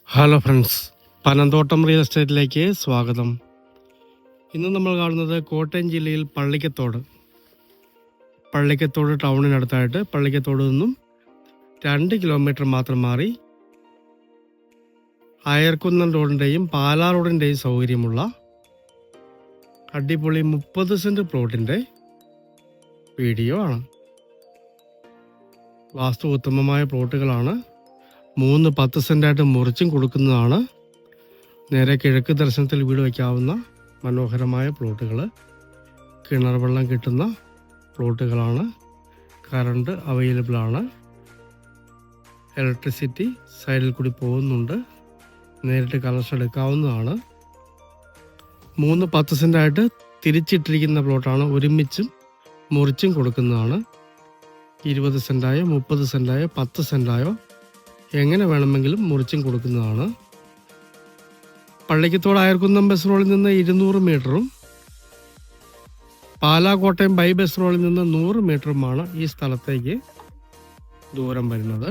Hello friends, Panamthottam real എസ്റ്റേറ്റിലേക്ക് സ്വാഗതം. ഇന്ന് നമ്മൾ കാണുന്നത് കോട്ടയം ജില്ലയിൽ പള്ളിക്കത്തോട് ടൗണിനടുത്തായിട്ട് പള്ളിക്കത്തോട് നിന്നും 2 കിലോമീറ്റർ മാത്രം മാറി അയർക്കുന്നം റോഡിൻ്റെയും പാലാ റോഡിൻ്റെയും സൗകര്യമുള്ള അടിപൊളി 30 സെൻറ്റ് പ്ലോട്ടിൻ്റെ വീഡിയോ ആണ്. വാസ്തു ഉത്തമമായ പ്ലോട്ടുകളാണ്. 10 സെൻറ്റായിട്ട് മുറിച്ചും കൊടുക്കുന്നതാണ്. നേരെ കിഴക്ക് ദർശനത്തിൽ വീട് വയ്ക്കാവുന്ന മനോഹരമായ പ്ലോട്ടുകൾ, കിണർ വെള്ളം കിട്ടുന്ന പ്ലോട്ടുകളാണ്. കറണ്ട് അവൈലബിൾ ആണ്. ഇലക്ട്രിസിറ്റി സൈഡിൽ കൂടി പോകുന്നുണ്ട്. നേരിട്ട് കണക്ഷൻ എടുക്കാവുന്നതാണ്. 10 സെൻറ്റായിട്ട് തിരിച്ചിട്ടിരിക്കുന്ന പ്ലോട്ടാണ്. ഒരുമിച്ചും മുറിച്ചും കൊടുക്കുന്നതാണ്. 20 സെൻറ്റായോ 30 സെൻറ്റായോ 10 സെൻറ്റായോ എങ്ങനെ വേണമെങ്കിലും മുറിച്ചും കൊടുക്കുന്നതാണ്. പള്ളിക്കത്തോട് അയർക്കുന്നം ബസ് റോഡിൽ നിന്ന് 200 മീറ്ററും പാലാ കോട്ടയം ബൈ ബസ് റോഡിൽ നിന്ന് 100 മീറ്ററുമാണ് ഈ സ്ഥലത്തേക്ക് ദൂരം വരുന്നത്.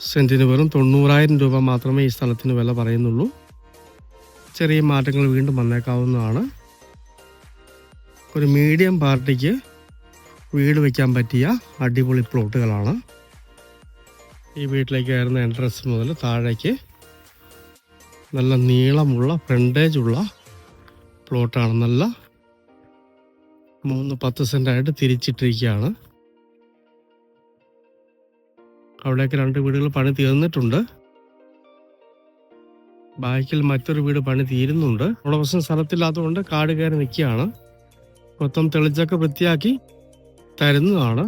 സെന്റിന് വെറും 90,000 രൂപ മാത്രമേ ഈ സ്ഥലത്തിന് വില പറയുന്നുള്ളൂ. ചെറിയ മാറ്റങ്ങൾ വീണ്ടും വന്നേക്കാവുന്നതാണ്. ഒരു മീഡിയം പാർട്ടിക്ക് വീട് വയ്ക്കാൻ പറ്റിയ അടിപൊളി പ്ലോട്ടുകളാണ്. ഈ വീട്ടിലേക്ക് കയറുന്ന എൻട്രൻസ് മുതൽ താഴേക്ക് നല്ല നീളമുള്ള ഫ്രണ്ടേജ് ഉള്ള പ്ലോട്ടാണ്. നല്ല 10 സെൻറ്റായിട്ട് തിരിച്ചിട്ടിരിക്കുകയാണ്. അവിടേക്ക് 2 വീടുകൾ പണി തീർന്നിട്ടുണ്ട്. ബാക്കിൽ മറ്റൊരു വീട് പണി തീരുന്നുണ്ട്. ഉടമസ്ഥൻ സ്ഥലത്തില്ലാത്തതുകൊണ്ട് കാട് കയറി നിൽക്കുകയാണ്. മൊത്തം തെളിച്ചൊക്കെ വൃത്തിയാക്കി തരുന്നതാണ്.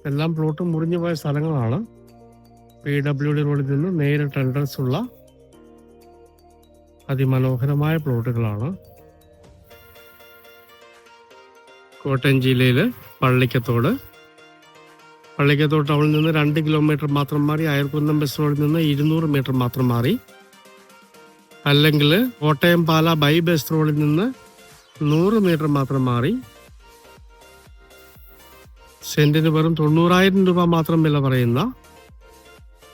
എല്ലാം പ്ലോട്ടും മുറിഞ്ഞു പോയ സ്ഥലങ്ങളാണ്. PWD റോഡിൽ നിന്ന് നേരിട്ട് എൻട്രൻസ് ഉള്ള അതിമനോഹരമായ പ്ലോട്ടുകളാണ്. കോട്ടയം ജില്ലയിൽ പള്ളിക്കത്തോട് ടൗണിൽ നിന്ന് 2 കിലോമീറ്റർ മാത്രം മാറി അയർക്കുന്നം ബസ് റോഡിൽ നിന്ന് 200 മീറ്റർ മാത്രം മാറി, അല്ലെങ്കിൽ കോട്ടയം പാലാ ബൈ ബസ് റോഡിൽ നിന്ന് 100 മീറ്റർ മാത്രം മാറി സെന്റിന് വെറും 90,000 രൂപ മാത്രം വില പറയുന്ന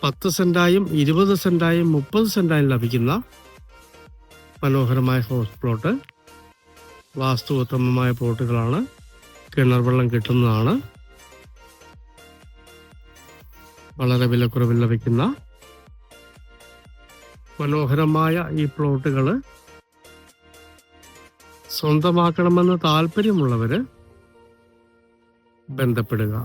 10 സെന്റായും 20 സെന്റായും 30 സെന്റായും ലഭിക്കുന്ന മനോഹരമായ ഹൗസ് പ്ലോട്ട്. വാസ്തു ഉത്തമമായ പ്ലോട്ടുകളാണ്. കിണർ വെള്ളം കിട്ടുന്നതാണ്. വളരെ വിലക്കുറവിൽ ലഭിക്കുന്ന മനോഹരമായ ഈ പ്ലോട്ടുകൾ സ്വന്തമാക്കണമെന്ന് താല്പര്യമുള്ളവര് ബന്ധപ്പെടുക.